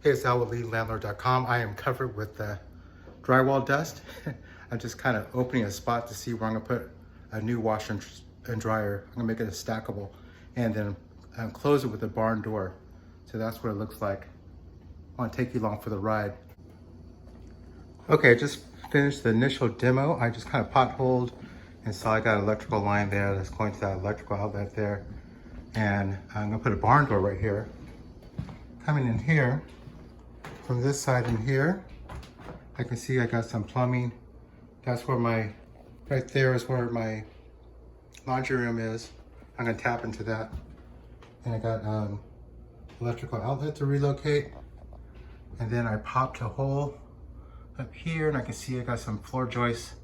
Hey, it's Al with LeadLandlord.com. I am covered with drywall dust. I'm just kind of opening a spot to see where I'm gonna put a new washer and dryer. I'm gonna make it a stackable and then close it with a barn door. So that's what it looks like. I wanna take you along for the ride. Okay, I just finished the initial demo. I just kind of potholed and saw I got an electrical line there that's going to that electrical outlet there. And I'm gonna put a barn door right here. Coming in here, from this side in here, I can see I got some plumbing. That's where right there is where my laundry room is. I'm gonna tap into that. And I got electrical outlet to relocate. And then I popped a hole up here and I can see I got some floor joists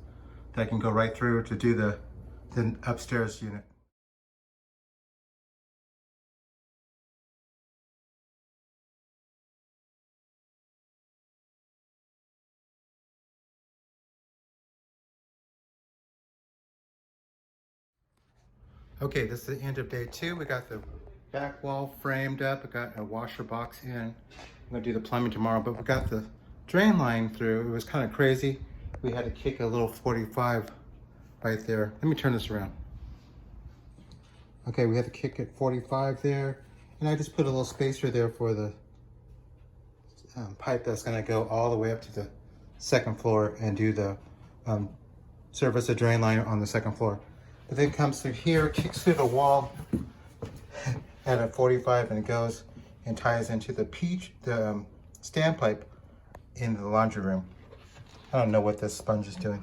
that I can go right through to do the upstairs unit. Okay, this is the end of day 2. We got the back wall framed up. I got a washer box in. I'm gonna do the plumbing tomorrow, but we got the drain line through. It was kind of crazy. We had to kick a little 45 right there. Let me turn this around. Okay, we had to kick it 45 there. And I just put a little spacer there for the pipe that's gonna go all the way up to the second floor and do the service the drain line on the second floor. But then it comes through here, kicks through the wall at a 45 and it goes and ties into the standpipe in the laundry room. I don't know what this sponge is doing.